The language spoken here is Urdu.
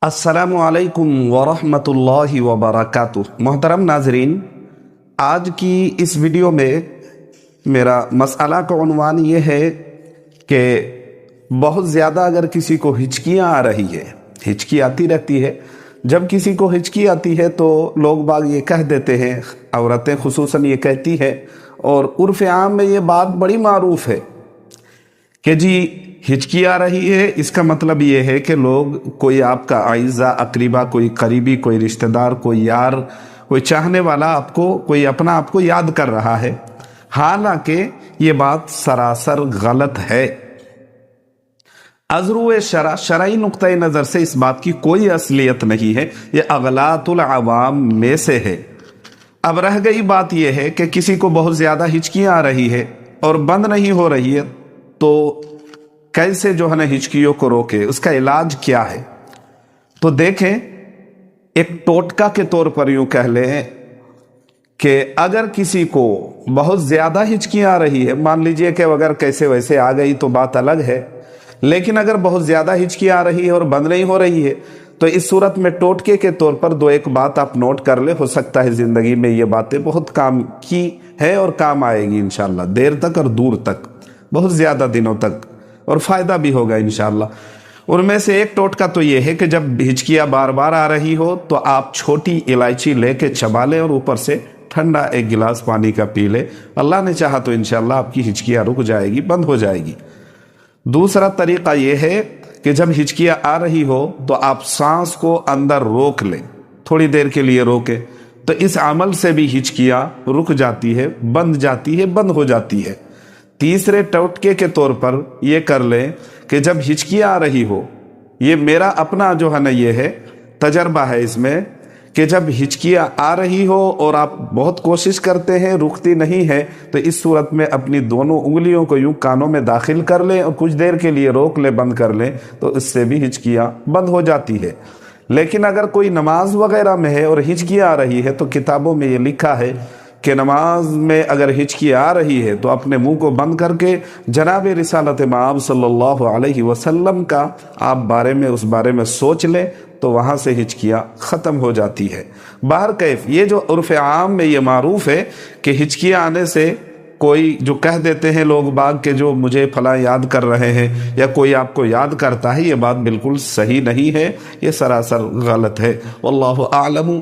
السلام علیکم ورحمۃ اللہ وبرکاتہ۔ محترم ناظرین، آج کی اس ویڈیو میں میرا مسئلہ کا عنوان یہ ہے کہ بہت زیادہ اگر کسی کو ہچکیاں آ رہی ہے، ہچکی آتی رہتی ہے، جب کسی کو ہچکی آتی ہے تو لوگ باگ یہ کہہ دیتے ہیں، عورتیں خصوصاً یہ کہتی ہے، اور عرف عام میں یہ بات بڑی معروف ہے کہ جی ہچکی آ رہی ہے، اس کا مطلب یہ ہے کہ لوگ، کوئی آپ کا اعزہ اقربا، کوئی قریبی، کوئی رشتہ دار، کوئی یار، کوئی چاہنے والا آپ کو، کوئی اپنا آپ کو یاد کر رہا ہے، حالانکہ یہ بات سراسر غلط ہے۔ از روئے شرعی نقطۂ نظر سے اس بات کی کوئی اصلیت نہیں ہے، یہ اغلاط العوام میں سے ہے۔ اب رہ گئی بات یہ ہے کہ کسی کو بہت زیادہ ہچکیاں آ رہی ہے اور بند نہیں ہو رہی ہے، تو کیسے جو ہے نا ہچکیوں کو روکے، اس کا علاج کیا ہے؟ تو دیکھیں، ایک ٹوٹکا کے طور پر یوں کہہ لیں کہ اگر کسی کو بہت زیادہ ہچکیاں آ رہی ہے، مان لیجئے کہ اگر کیسے ویسے آ گئی تو بات الگ ہے، لیکن اگر بہت زیادہ ہچکیاں آ رہی ہے اور بند نہیں ہو رہی ہے، تو اس صورت میں ٹوٹکے کے طور پر دو ایک بات آپ نوٹ کر لیں، ہو سکتا ہے زندگی میں یہ باتیں بہت کام کی ہے اور کام آئے گی انشاءاللہ، دیر تک اور دور تک، بہت زیادہ دنوں تک، اور فائدہ بھی ہوگا انشاءاللہ۔ ان میں سے ایک ٹوٹکا تو یہ ہے کہ جب ہچکیاں بار بار آ رہی ہو تو آپ چھوٹی الائچی لے کے چبا لیں اور اوپر سے ٹھنڈا ایک گلاس پانی کا پی لیں، اللہ نے چاہا تو انشاءاللہ آپ کی ہچکیاں رک جائے گی، بند ہو جائے گی۔ دوسرا طریقہ یہ ہے کہ جب ہچکیاں آ رہی ہو تو آپ سانس کو اندر روک لیں، تھوڑی دیر کے لیے روکیں، تو اس عمل سے بھی ہچکیاں رک جاتی ہے، بند ہو جاتی ہے۔ تیسرے ٹوٹکے کے طور پر یہ کر لیں کہ جب ہچکیاں آ رہی ہو، یہ میرا اپنا جو ہے نا یہ ہے تجربہ ہے اس میں، کہ جب ہچکیاں آ رہی ہو اور آپ بہت کوشش کرتے ہیں، رکتی نہیں ہے، تو اس صورت میں اپنی دونوں انگلیوں کو یوں کانوں میں داخل کر لیں اور کچھ دیر کے لیے روک لیں، بند کر لیں، تو اس سے بھی ہچکیاں بند ہو جاتی ہے۔ لیکن اگر کوئی نماز وغیرہ میں ہے اور ہچکیاں آ رہی ہے تو کتابوں میں یہ لکھا ہے کہ نماز میں اگر ہچکی آ رہی ہے تو اپنے منہ کو بند کر کے جناب رسالت مآب صلی اللہ علیہ وسلم کا آپ اس بارے میں سوچ لیں، تو وہاں سے ہچکیاں ختم ہو جاتی ہے۔ بہرکیف یہ جو عرف عام میں یہ معروف ہے کہ ہچکیاں آنے سے کوئی جو کہہ دیتے ہیں لوگ باگ کہ جو مجھے فلاں یاد کر رہے ہیں یا کوئی آپ کو یاد کرتا ہے، یہ بات بالکل صحیح نہیں ہے، یہ سراسر غلط ہے۔ واللہ اعلم